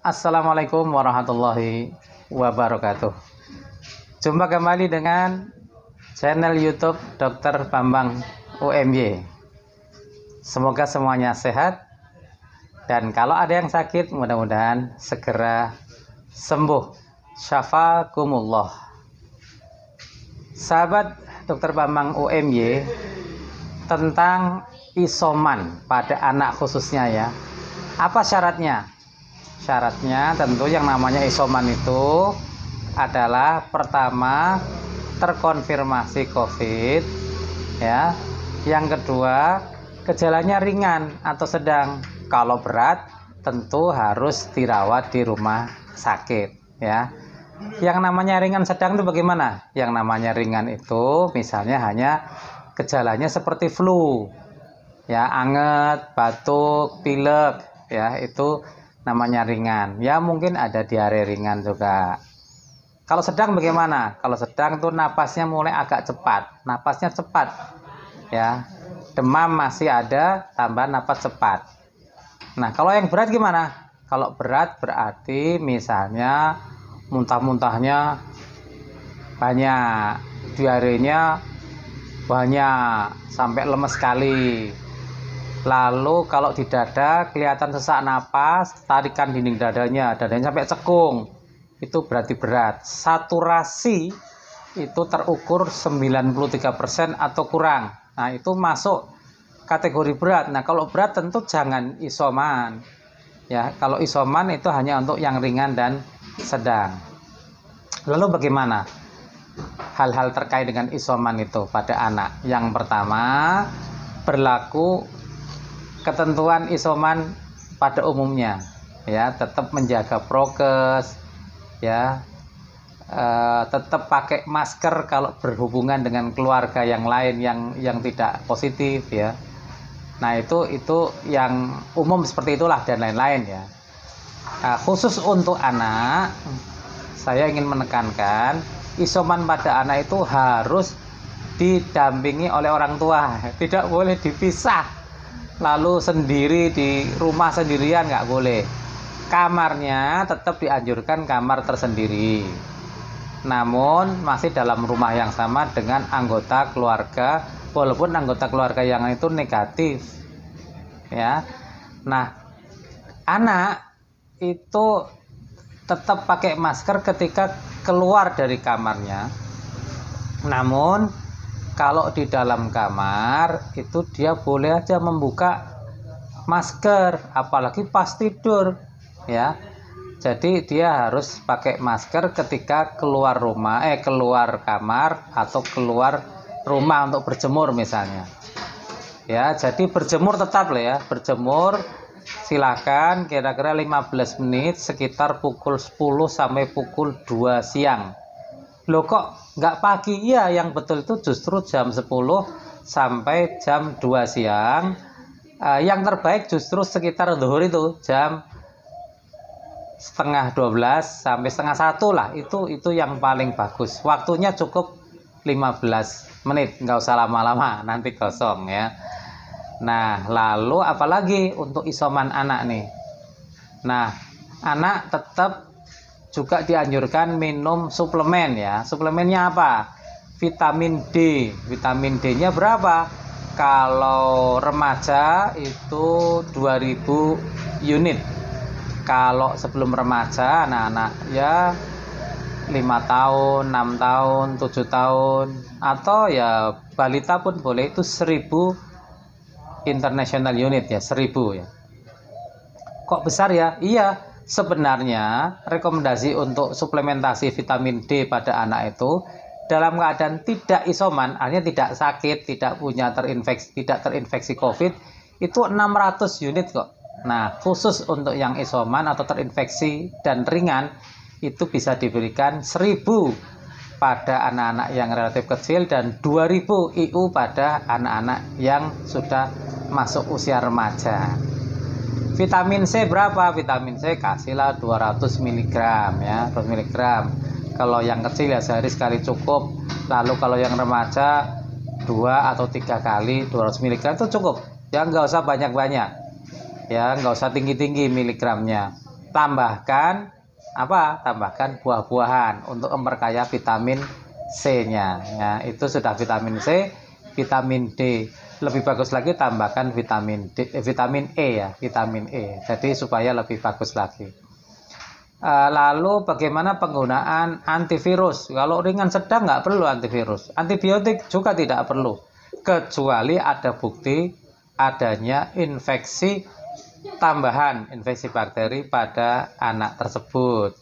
Assalamualaikum warahmatullahi wabarakatuh. Jumpa kembali dengan channel YouTube Dr. Bambang UMY. Semoga semuanya sehat, dan kalau ada yang sakit mudah-mudahan segera sembuh. Syafakumullah. Sahabat Dr. Bambang UMY, tentang isoman pada anak khususnya ya. Apa syaratnya? Syaratnya tentu yang namanya isoman itu adalah pertama terkonfirmasi COVID ya. Yang kedua, gejalanya ringan atau sedang. Kalau berat tentu harus dirawat di rumah sakit ya. Yang namanya ringan sedang itu bagaimana? Yang namanya ringan itu misalnya hanya gejalanya seperti flu ya, anget, batuk, pilek ya, itu namanya ringan ya. Mungkin ada diare ringan juga. Kalau sedang bagaimana? Kalau sedang tuh napasnya mulai agak cepat, napasnya cepat ya, demam masih ada, tambah napas cepat. Nah, kalau yang berat gimana? Kalau berat berarti misalnya muntah-muntahnya banyak, diarenya banyak sampai lemes sekali. Lalu kalau di dada kelihatan sesak napas, tarikan dinding dadanya sampai cekung, itu berarti berat. Saturasi itu terukur 93% atau kurang. Nah, itu masuk kategori berat. Nah, kalau berat tentu jangan isoman ya. Kalau isoman itu hanya untuk yang ringan dan sedang. Lalu bagaimana hal-hal terkait dengan isoman itu pada anak? Yang pertama, berlaku ketentuan isoman pada umumnya ya, tetap menjaga prokes ya, tetap pakai masker kalau berhubungan dengan keluarga yang lain yang tidak positif ya. Nah, itu yang umum seperti itulah dan lain-lain ya. Nah, khusus untuk anak, saya ingin menekankan isoman pada anak itu harus didampingi oleh orang tua, tidak boleh dipisah lalu sendiri di rumah sendirian, nggak boleh. Kamarnya tetap dianjurkan kamar tersendiri, namun masih dalam rumah yang sama dengan anggota keluarga, walaupun anggota keluarga yang itu negatif ya. Nah, anak itu tetap pakai masker ketika keluar dari kamarnya, namun kalau di dalam kamar itu dia boleh aja membuka masker, apalagi pas tidur ya. Jadi dia harus pakai masker ketika keluar rumah, keluar kamar atau keluar rumah untuk berjemur misalnya ya. Jadi berjemur tetap lah ya, berjemur silakan kira-kira 15 menit sekitar pukul 10 sampai pukul 2 siang. Loh, kok nggak pagi? Ya, yang betul itu justru jam 10 sampai jam 2 siang. Yang terbaik justru sekitar zuhur itu jam setengah 12 sampai setengah 1 lah. Itu yang paling bagus. Waktunya cukup 15 menit, nggak usah lama-lama, nanti kosong ya. Nah, lalu apalagi untuk isoman anak nih. Nah, anak tetap juga dianjurkan minum suplemen ya. Suplemennya apa? Vitamin D. Vitamin D-nya berapa? Kalau remaja itu 2000 unit. Kalau sebelum remaja, anak-anak ya 5 tahun, 6 tahun, 7 tahun, atau ya balita pun boleh, itu 1000 international unit ya, 1000 ya. Kok besar ya? Iya, sebenarnya rekomendasi untuk suplementasi vitamin D pada anak itu dalam keadaan tidak isoman, artinya tidak sakit, tidak terinfeksi COVID, itu 600 unit kok. Nah, khusus untuk yang isoman atau terinfeksi dan ringan itu bisa diberikan 1000 pada anak-anak yang relatif kecil dan 2000 IU pada anak-anak yang sudah masuk usia remaja. Vitamin C berapa? Vitamin C kasihlah 200 mg ya, 200 mg. Kalau yang kecil ya sehari sekali cukup. Lalu kalau yang remaja 2 atau 3 kali 200 mg itu cukup. Ya, nggak usah banyak-banyak. Ya, nggak usah tinggi-tinggi miligramnya. tambahkan apa? Tambahkan buah-buahan untuk memperkaya vitamin C-nya. Ya, itu sudah vitamin C, vitamin D. Lebih bagus lagi tambahkan vitamin D, vitamin E ya, vitamin E. Jadi supaya lebih bagus lagi. Lalu bagaimana penggunaan antivirus? Kalau ringan sedang nggak perlu antivirus. Antibiotik juga tidak perlu. Kecuali ada bukti adanya infeksi tambahan, infeksi bakteri pada anak tersebut.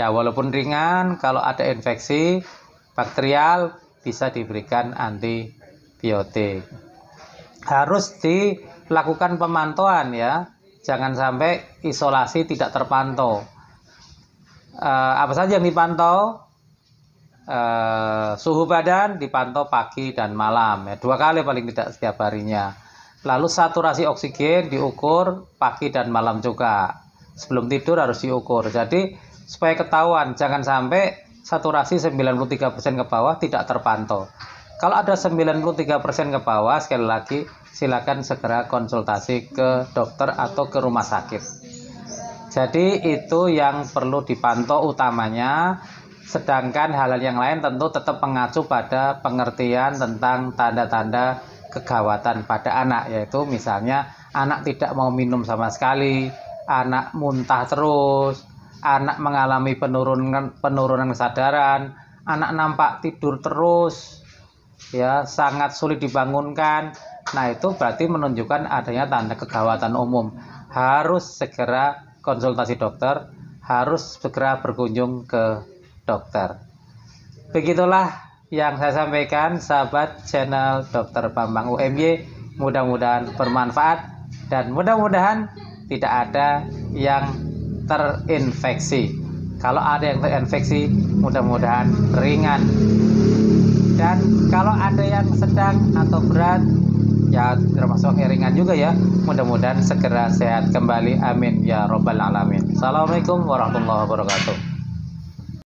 Ya, walaupun ringan, kalau ada infeksi bakterial bisa diberikan antibiotik. Harus dilakukan pemantauan ya. Jangan sampai isolasi tidak terpantau. Apa saja yang dipantau? Suhu badan dipantau pagi dan malam ya, 2 kali paling tidak setiap harinya. Lalu saturasi oksigen diukur pagi dan malam juga. Sebelum tidur harus diukur. Jadi supaya ketahuan, jangan sampai saturasi 93% ke bawah tidak terpantau. Kalau ada 93% ke bawah, sekali lagi silakan segera konsultasi ke dokter atau ke rumah sakit. Jadi itu yang perlu dipantau utamanya, sedangkan hal-hal yang lain tentu tetap mengacu pada pengertian tentang tanda-tanda kegawatan pada anak, yaitu misalnya anak tidak mau minum sama sekali, anak muntah terus, anak mengalami penurunan kesadaran, anak nampak tidur terus, ya sangat sulit dibangunkan. Nah itu berarti menunjukkan adanya tanda kegawatan umum. Harus segera konsultasi dokter, harus segera berkunjung ke dokter. Begitulah yang saya sampaikan, sahabat channel Dr. Bambang UMY. Mudah-mudahan bermanfaat dan mudah-mudahan tidak ada yang terinfeksi. Kalau ada yang terinfeksi, mudah-mudahan ringan. Dan kalau ada yang sedang atau berat, ya termasuk ringan juga ya, mudah-mudahan segera sehat kembali, amin ya robbal alamin. Assalamualaikum warahmatullahi wabarakatuh.